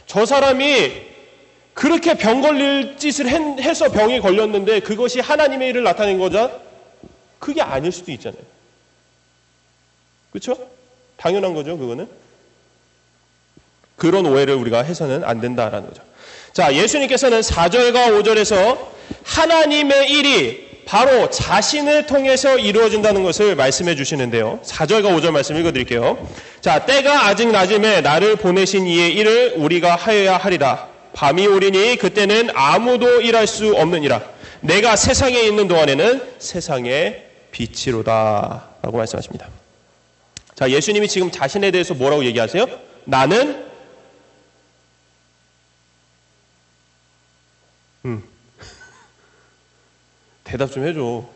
저 사람이 그렇게 병 걸릴 짓을 해서 병이 걸렸는데 그것이 하나님의 일을 나타낸 거자 그게 아닐 수도 있잖아요. 그렇죠? 당연한 거죠. 그거는. 그런 오해를 우리가 해서는 안 된다라는 거죠. 자, 예수님께서는 4절과 5절에서 하나님의 일이 바로 자신을 통해서 이루어진다는 것을 말씀해 주시는데요. 4절과 5절 말씀 읽어드릴게요. 자, 때가 아직 낮음에 나를 보내신 이의 일을 우리가 하여야 하리라. 밤이 오리니 그때는 아무도 일할 수 없느니라. 내가 세상에 있는 동안에는 세상의 빛이로다 라고 말씀하십니다. 자, 예수님이 지금 자신에 대해서 뭐라고 얘기하세요? 나는 대답 좀 해줘.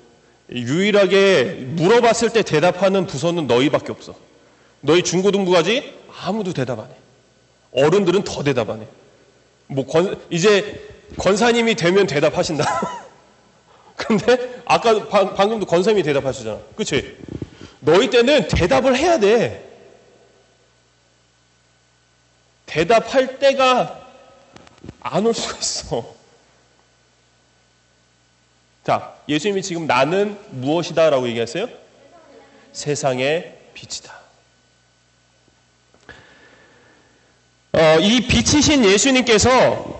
유일하게 물어봤을 때 대답하는 부서는 너희밖에 없어. 너희 중고등부까지 아무도 대답 안 해. 어른들은 더 대답 안 해. 이제 권사님이 되면 대답하신다. 근데 아까 방금도 권사님이 대답하시잖아. 그치? 너희 때는 대답을 해야 돼. 대답할 때가 안 올 수가 있어. 자, 예수님이 지금 나는 무엇이다 라고 얘기했어요? 세상의 빛이다. 이 빛이신 예수님께서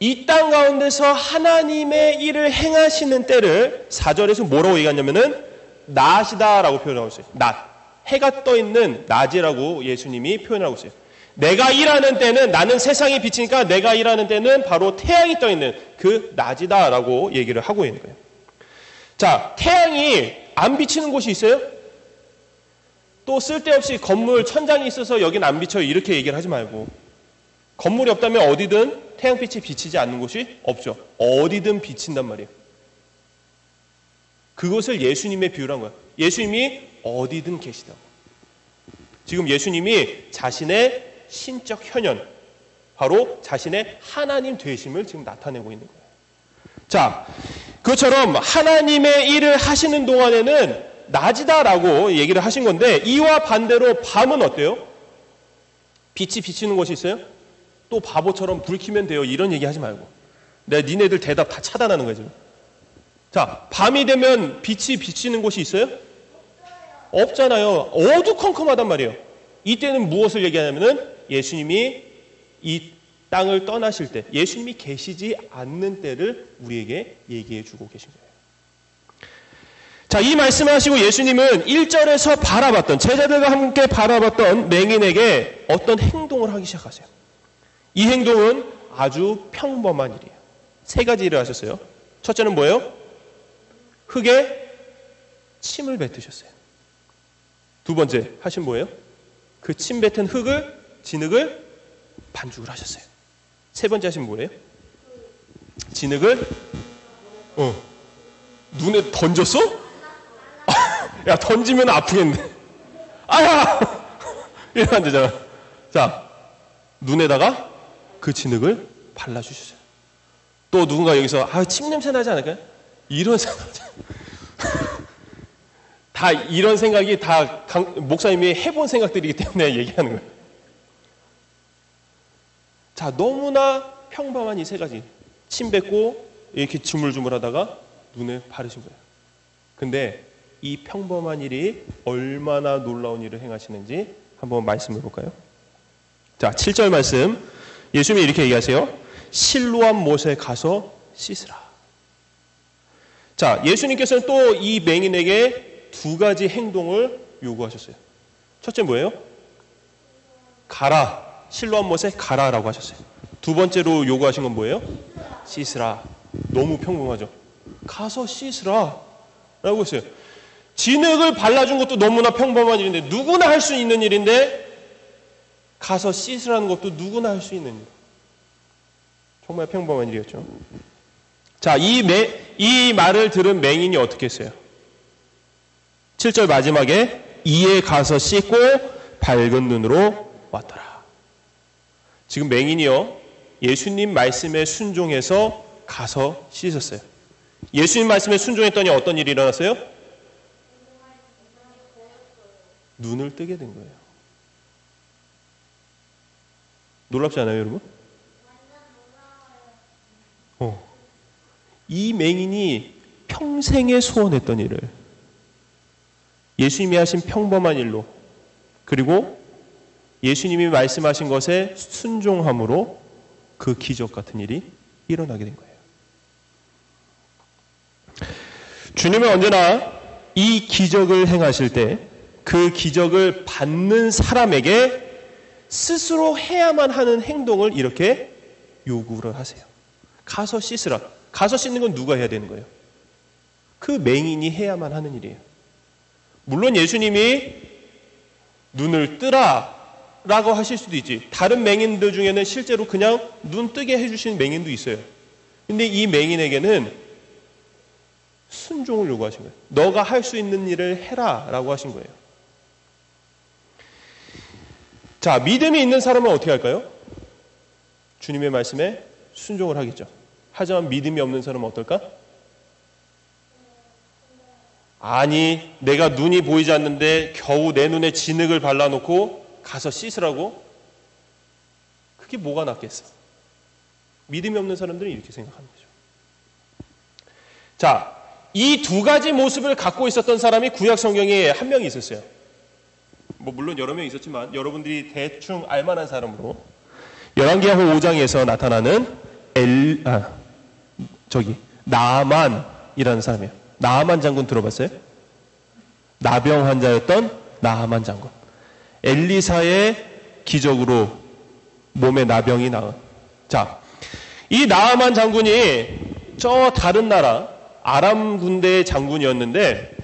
이 땅 가운데서 하나님의 일을 행하시는 때를 4절에서 뭐라고 얘기하냐면은 낮이다 라고 표현하고 있어요. 낮. 해가 떠 있는 낮이라고 예수님이 표현하고 있어요. 내가 일하는 때는, 나는 세상의 빛이니까 내가 일하는 때는 바로 태양이 떠 있는 그 낮이다 라고 얘기를 하고 있는 거예요. 자, 태양이 안 비치는 곳이 있어요? 또 쓸데없이 건물 천장이 있어서 여긴 안 비쳐요 이렇게 얘기를 하지 말고, 건물이 없다면 어디든 태양빛이 비치지 않는 곳이 없죠. 어디든 비친단 말이에요. 그것을 예수님의 비유란 거예요. 예수님이 어디든 계시다고. 지금 예수님이 자신의 신적 현현, 바로 자신의 하나님 되심을 지금 나타내고 있는 거예요. 자, 그것처럼 하나님의 일을 하시는 동안에는 낮이다라고 얘기를 하신 건데, 이와 반대로 밤은 어때요? 빛이 비치는 곳이 있어요? 또 바보처럼 불 켜면 돼요 이런 얘기 하지 말고, 내가 니네들 대답 다 차단하는 거예요 지금. 자, 밤이 되면 빛이 비치는 곳이 있어요? 없잖아요. 어두컴컴하단 말이에요. 이때는 무엇을 얘기하냐면은 예수님이 이 땅을 떠나실 때, 예수님이 계시지 않는 때를 우리에게 얘기해 주고 계신 거예요. 자, 이 말씀을 하시고 예수님은 1절에서 바라봤던, 제자들과 함께 바라봤던 맹인에게 어떤 행동을 하기 시작하세요. 이 행동은 아주 평범한 일이에요. 세 가지 일을 하셨어요. 첫째는 뭐예요? 흙에 침을 뱉으셨어요. 두 번째 하신 뭐예요? 그 침 뱉은 흙을, 진흙을 반죽을 하셨어요. 세 번째 하신 뭐예요? 진흙을 눈에 던졌어? 야, 던지면 아프겠네. 아야! 이러면 안 되잖아. 자, 눈에다가 그 진흙을 발라주셨어요. 또 누군가 여기서 침 냄새 나지 않을까요? 이런 생각. 다 이런 생각이 다 목사님이 해본 생각들이기 때문에 얘기하는 거예요. 자, 너무나 평범한 이 세 가지. 침 뱉고 이렇게 주물주물하다가 눈에 바르신 거예요. 근데 이 평범한 일이 얼마나 놀라운 일을 행하시는지 한번 말씀해 볼까요? 자, 7절 말씀. 예수님이 이렇게 얘기하세요. 실로암 못에 가서 씻으라. 자, 예수님께서는 또 이 맹인에게 두 가지 행동을 요구하셨어요. 첫째 뭐예요? 가라. 실로암 못에 가라라고 하셨어요. 두 번째로 요구하신 건 뭐예요? 씻으라. 너무 평범하죠. 가서 씻으라 라고 했어요. 진흙을 발라준 것도 너무나 평범한 일인데, 누구나 할 수 있는 일인데, 가서 씻으라는 것도 누구나 할 수 있는 일. 정말 평범한 일이었죠. 자, 이 말을 들은 맹인이 어떻게 했어요? 7절 마지막에 이에 가서 씻고 밝은 눈으로 왔더라. 지금 맹인이요, 예수님 말씀에 순종해서 가서 씻었어요. 예수님 말씀에 순종했더니 어떤 일이 일어났어요? 눈을 뜨게 된 거예요. 놀랍지 않아요, 여러분? 이 맹인이 평생에 소원했던 일을 예수님이 하신 평범한 일로, 그리고 예수님이 말씀하신 것에 순종함으로 그 기적 같은 일이 일어나게 된 거예요. 주님은 언제나 이 기적을 행하실 때 그 기적을 받는 사람에게 스스로 해야만 하는 행동을 이렇게 요구를 하세요. 가서 씻으라. 가서 씻는 건 누가 해야 되는 거예요? 그 맹인이 해야만 하는 일이에요. 물론 예수님이 눈을 뜨라 라고 하실 수도 있지. 다른 맹인들 중에는 실제로 그냥 눈 뜨게 해주시는 맹인도 있어요. 근데 이 맹인에게는 순종을 요구하신 거예요. 너가 할 수 있는 일을 해라 라고 하신 거예요. 자, 믿음이 있는 사람은 어떻게 할까요? 주님의 말씀에 순종을 하겠죠. 하지만 믿음이 없는 사람은 어떨까? 아니, 내가 눈이 보이지 않는데 겨우 내 눈에 진흙을 발라놓고 가서 씻으라고? 그게 뭐가 낫겠어? 믿음이 없는 사람들은 이렇게 생각하는 거죠. 자, 이 두 가지 모습을 갖고 있었던 사람이 구약 성경에 한 명이 있었어요. 뭐 물론 여러 명 있었지만 여러분들이 대충 알만한 사람으로 열왕기하 5장에서 나타나는 나아만이라는 사람이에요. 나아만 장군 들어봤어요? 나병 환자였던 나아만 장군. 엘리사의 기적으로 몸에 나병이 나은. 자, 이 나아만 장군이 저 다른 나라 아람 군대의 장군이었는데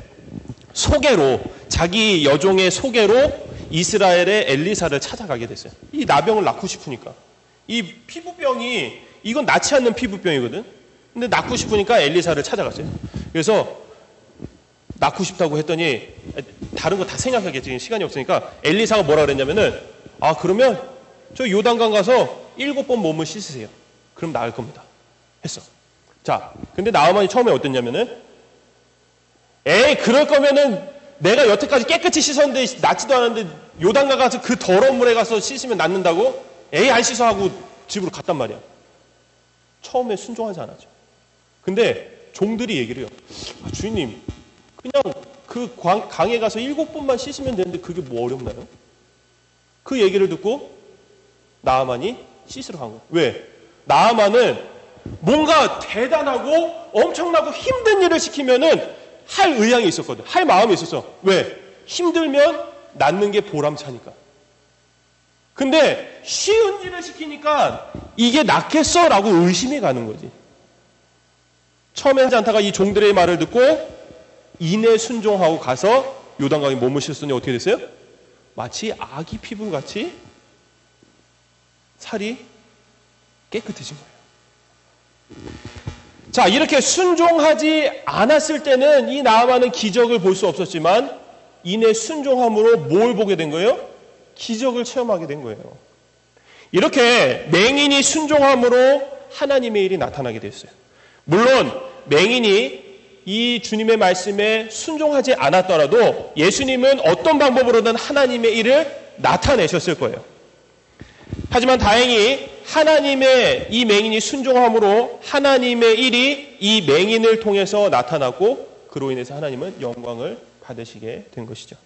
소개로, 자기 여종의 소개로 이스라엘의 엘리사를 찾아가게 됐어요. 이 나병을 낫고 싶으니까. 이 피부병이, 이건 낫지 않는 피부병이거든. 근데 낫고 싶으니까 엘리사를 찾아갔어요. 그래서 낫고 싶다고 했더니 다른 거 다 생각하겠지. 시간이 없으니까 엘리사가 뭐라 그랬냐면은, 아, 그러면 저 요단강 가서 7번 몸을 씻으세요. 그럼 나을 겁니다. 했어. 자, 근데 나아만이 처음에 어땠냐면은, 에이, 그럴 거면은 내가 여태까지 깨끗이 씻었는데 낫지도 않았는데 요단강 가서 그 더러운 물에 가서 씻으면 낫는다고? 에이, 안 씻어 하고 집으로 갔단 말이야. 처음에 순종하지 않았죠. 근데 종들이 얘기를 해요. 아, 주인님, 그냥 그 강에 가서 7번만 씻으면 되는데 그게 뭐 어렵나요? 그 얘기를 듣고 나아만이 씻으러 간 거예요. 왜? 나아만은 뭔가 대단하고 엄청나고 힘든 일을 시키면은 할 의향이 있었거든. 할 마음이 있었어. 왜? 힘들면 낫는 게 보람차니까. 근데 쉬운 일을 시키니까 이게 낫겠어? 라고 의심이 가는 거지. 처음에 하지 않다가 이 종들의 말을 듣고 인내 순종하고 가서 요단강에 몸을 씻었더니 어떻게 됐어요? 마치 아기 피부같이 살이 깨끗해진 거예요. 자, 이렇게 순종하지 않았을 때는 이 나아만은 기적을 볼 수 없었지만 인내 순종함으로 뭘 보게 된 거예요? 기적을 체험하게 된 거예요. 이렇게 맹인이 순종함으로 하나님의 일이 나타나게 됐어요. 물론 맹인이 이 주님의 말씀에 순종하지 않았더라도 예수님은 어떤 방법으로든 하나님의 일을 나타내셨을 거예요. 하지만 다행히 하나님의 이 맹인이 순종함으로 하나님의 일이 이 맹인을 통해서 나타났고 그로 인해서 하나님은 영광을 받으시게 된 것이죠.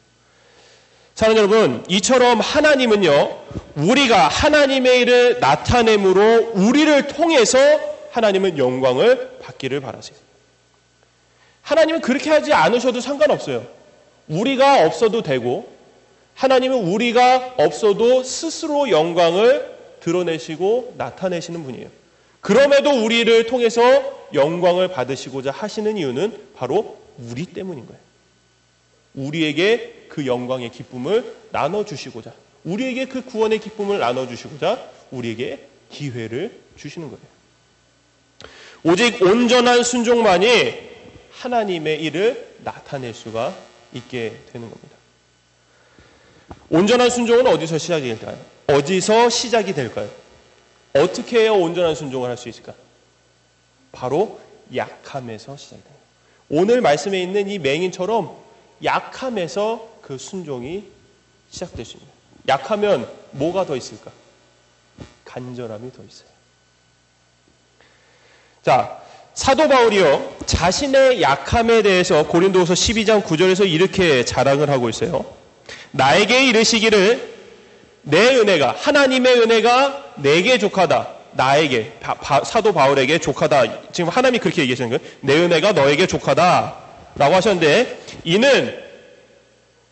사랑하는 여러분, 이처럼 하나님은요, 우리가 하나님의 일을 나타내므로 우리를 통해서 하나님은 영광을 받기를 바라세요. 하나님은 그렇게 하지 않으셔도 상관없어요. 우리가 없어도 되고 하나님은 우리가 없어도 스스로 영광을 드러내시고 나타내시는 분이에요. 그럼에도 우리를 통해서 영광을 받으시고자 하시는 이유는 바로 우리 때문인 거예요. 우리에게 그 영광의 기쁨을 나눠주시고자, 우리에게 그 구원의 기쁨을 나눠주시고자 우리에게 기회를 주시는 거예요. 오직 온전한 순종만이 하나님의 일을 나타낼 수가 있게 되는 겁니다. 온전한 순종은 어디서 시작이 될까요? 어디서 시작이 될까요? 어떻게 해야 온전한 순종을 할 수 있을까? 바로 약함에서 시작이 됩니다. 오늘 말씀에 있는 이 맹인처럼 약함에서 그 순종이 시작될 수 있습니다. 약하면 뭐가 더 있을까? 간절함이 더 있어요. 자, 사도 바울이요, 자신의 약함에 대해서 고린도후서 12장 9절에서 이렇게 자랑을 하고 있어요. 나에게 이르시기를 내 은혜가, 하나님의 은혜가 내게 족하다. 나에게, 사도 바울에게 족하다. 지금 하나님이 그렇게 얘기하시는 거예요. 내 은혜가 너에게 족하다 라고 하셨는데, 이는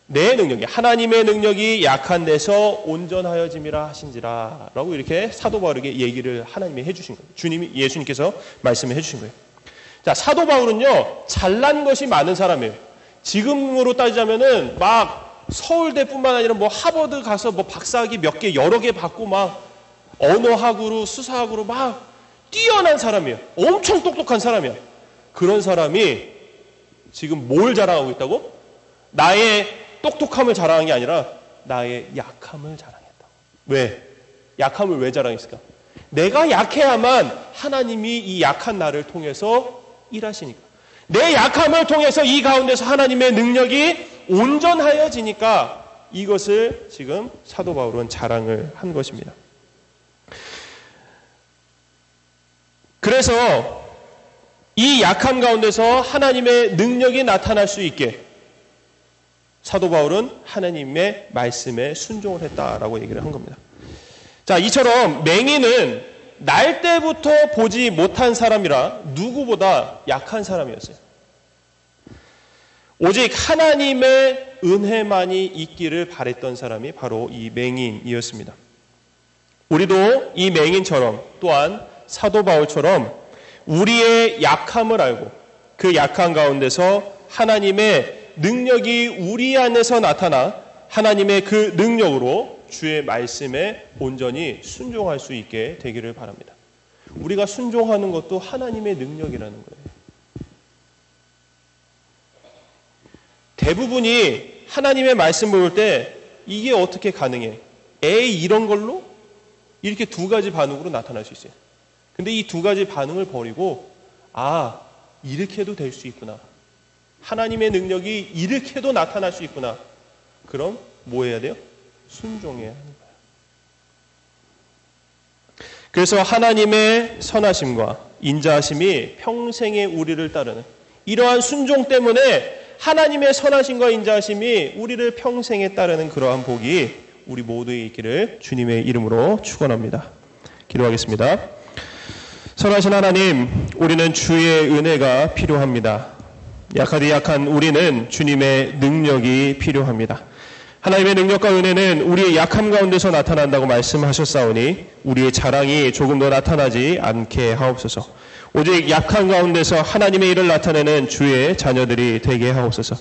내 능력이, 하나님의 능력이 약한 데서 온전하여짐이라 하신지라 라고 이렇게 사도 바울에게 얘기를 하나님이 해주신 거예요. 주님이, 예수님께서 말씀을 해주신 거예요. 자, 사도 바울은요, 잘난 것이 많은 사람이에요. 지금으로 따지자면은 막 서울대뿐만 아니라 뭐 하버드 가서 뭐 박사학위 몇 개, 여러 개 받고 막 언어학으로, 수사학으로 막 뛰어난 사람이에요. 엄청 똑똑한 사람이야. 그런 사람이 지금 뭘 자랑하고 있다고? 나의 똑똑함을 자랑한 게 아니라 나의 약함을 자랑했다. 왜? 약함을 왜 자랑했을까? 내가 약해야만 하나님이 이 약한 나를 통해서 일하시니까. 내 약함을 통해서 이 가운데서 하나님의 능력이 온전하여지니까 이것을 지금 사도 바울은 자랑을 한 것입니다. 그래서 이 약함 가운데서 하나님의 능력이 나타날 수 있게 사도 바울은 하나님의 말씀에 순종을 했다라고 얘기를 한 겁니다. 자, 이처럼 맹인은 날 때부터 보지 못한 사람이라 누구보다 약한 사람이었어요. 오직 하나님의 은혜만이 있기를 바랬던 사람이 바로 이 맹인이었습니다. 우리도 이 맹인처럼 또한 사도 바울처럼 우리의 약함을 알고 그 약함 가운데서 하나님의 능력이 우리 안에서 나타나 하나님의 그 능력으로 주의 말씀에 온전히 순종할 수 있게 되기를 바랍니다. 우리가 순종하는 것도 하나님의 능력이라는 거예요. 대부분이 하나님의 말씀 볼 때 이게 어떻게 가능해? 에이 이런 걸로? 이렇게 두 가지 반응으로 나타날 수 있어요. 근데 이 두 가지 반응을 버리고 이렇게 해도 될 수 있구나. 하나님의 능력이 이렇게도 나타날 수 있구나. 그럼 뭐 해야 돼요? 순종해야 하는 거예요. 그래서 하나님의 선하심과 인자하심이 평생에 우리를 따르는 이러한 순종 때문에 하나님의 선하심과 인자하심이 우리를 평생에 따르는 그러한 복이 우리 모두에 있기를 주님의 이름으로 축원합니다. 기도하겠습니다. 선하신 하나님, 우리는 주의 은혜가 필요합니다. 약하디 약한 우리는 주님의 능력이 필요합니다. 하나님의 능력과 은혜는 우리의 약함 가운데서 나타난다고 말씀하셨사오니 우리의 자랑이 조금 더 나타나지 않게 하옵소서. 오직 약한 가운데서 하나님의 일을 나타내는 주의 자녀들이 되게 하옵소서.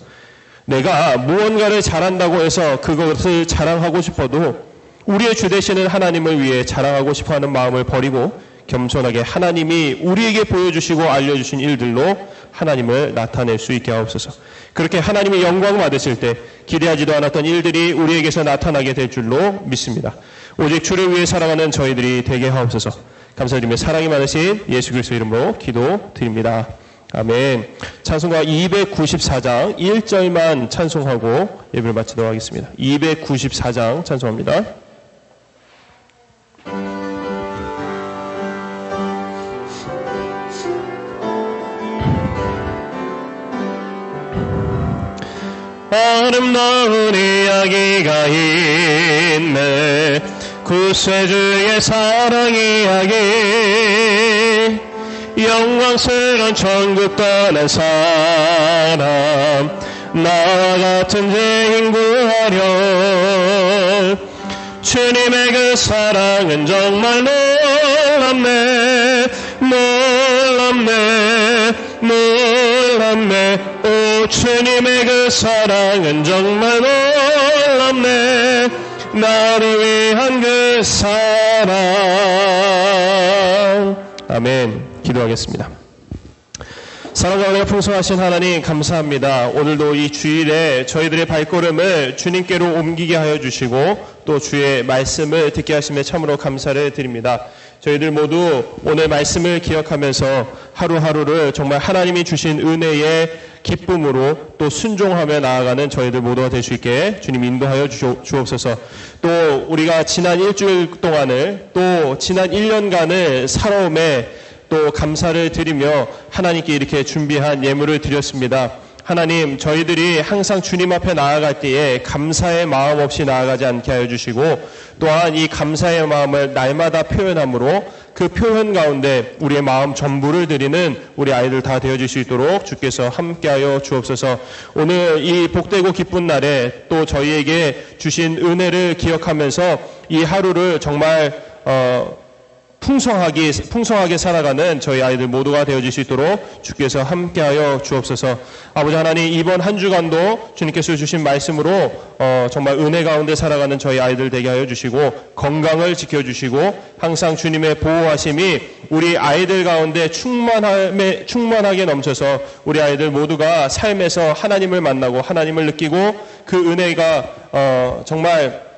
내가 무언가를 잘한다고 해서 그것을 자랑하고 싶어도 우리의 주 되시는 하나님을 위해 자랑하고 싶어하는 마음을 버리고 겸손하게 하나님이 우리에게 보여주시고 알려주신 일들로 하나님을 나타낼 수 있게 하옵소서. 그렇게 하나님의 영광 받으실 때 기대하지도 않았던 일들이 우리에게서 나타나게 될 줄로 믿습니다. 오직 주를 위해 살아가는 저희들이 되게 하옵소서. 감사드리며 사랑이 많으신 예수 그리스도 이름으로 기도드립니다. 아멘. 찬송가 294장 1절만 찬송하고 예배를 마치도록 하겠습니다. 294장 찬송합니다. 아름다운 이야기가 있네. 구세주의 사랑 이야기. 영광스러운 천국 떠난 사람, 나와 같은 죄인 구하려. 주님의 그 사랑은 정말 놀랍네. 놀랍네. 놀랍네. 오 주님의 그 사랑은 정말 놀랍네. 나를 위한 그 사랑. 아멘. 기도하겠습니다. 사랑과 은혜가 풍성하신 하나님 감사합니다. 오늘도 이 주일에 저희들의 발걸음을 주님께로 옮기게 하여 주시고 또 주의 말씀을 듣게 하심에 참으로 감사를 드립니다. 저희들 모두 오늘 말씀을 기억하면서 하루하루를 정말 하나님이 주신 은혜의 기쁨으로 또 순종하며 나아가는 저희들 모두가 될 수 있게 주님 인도하여 주옵소서. 또 우리가 지난 일주일 동안을 또 지난 1년간을 살아옴에 또 감사를 드리며 하나님께 이렇게 준비한 예물을 드렸습니다. 하나님, 저희들이 항상 주님 앞에 나아갈 때에 감사의 마음 없이 나아가지 않게 하여 주시고 또한 이 감사의 마음을 날마다 표현함으로 그 표현 가운데 우리의 마음 전부를 드리는 우리 아이들 다 되어질 수 있도록 주께서 함께하여 주옵소서. 오늘 이 복되고 기쁜 날에 또 저희에게 주신 은혜를 기억하면서 이 하루를 정말 풍성하게 살아가는 저희 아이들 모두가 되어질 수 있도록 주께서 함께하여 주옵소서. 아버지 하나님, 이번 한 주간도 주님께서 주신 말씀으로 정말 은혜 가운데 살아가는 저희 아이들 되게 하여 주시고 건강을 지켜주시고 항상 주님의 보호하심이 우리 아이들 가운데 충만하게 넘쳐서 우리 아이들 모두가 삶에서 하나님을 만나고 하나님을 느끼고 그 은혜가 정말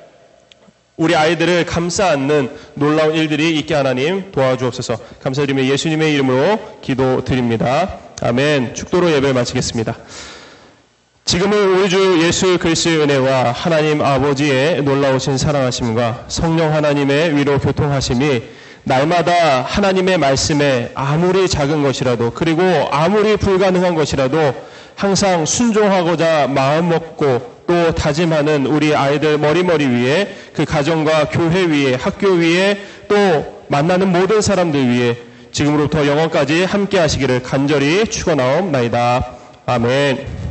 우리 아이들을 감싸 안는 놀라운 일들이 있게 하나님 도와주옵소서. 감사드리며 예수님의 이름으로 기도드립니다. 아멘. 축도로 예배를 마치겠습니다. 지금은 우리 주 예수 그리스도의 은혜와 하나님 아버지의 놀라우신 사랑하심과 성령 하나님의 위로 교통하심이 날마다 하나님의 말씀에 아무리 작은 것이라도 그리고 아무리 불가능한 것이라도 항상 순종하고자 마음먹고 또 다짐하는 우리 아이들 머리머리 위에 그 가정과 교회 위에 학교 위에 또 만나는 모든 사람들 위에 지금으로부터 영원까지 함께 하시기를 간절히 축원하옵나이다. 아멘.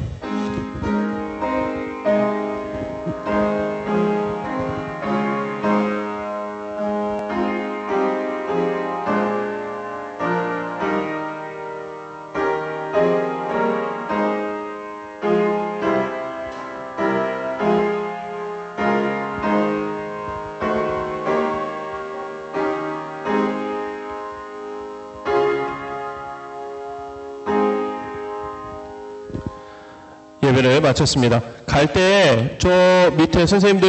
예배를 마쳤습니다. 갈 때 저 밑에 선생님들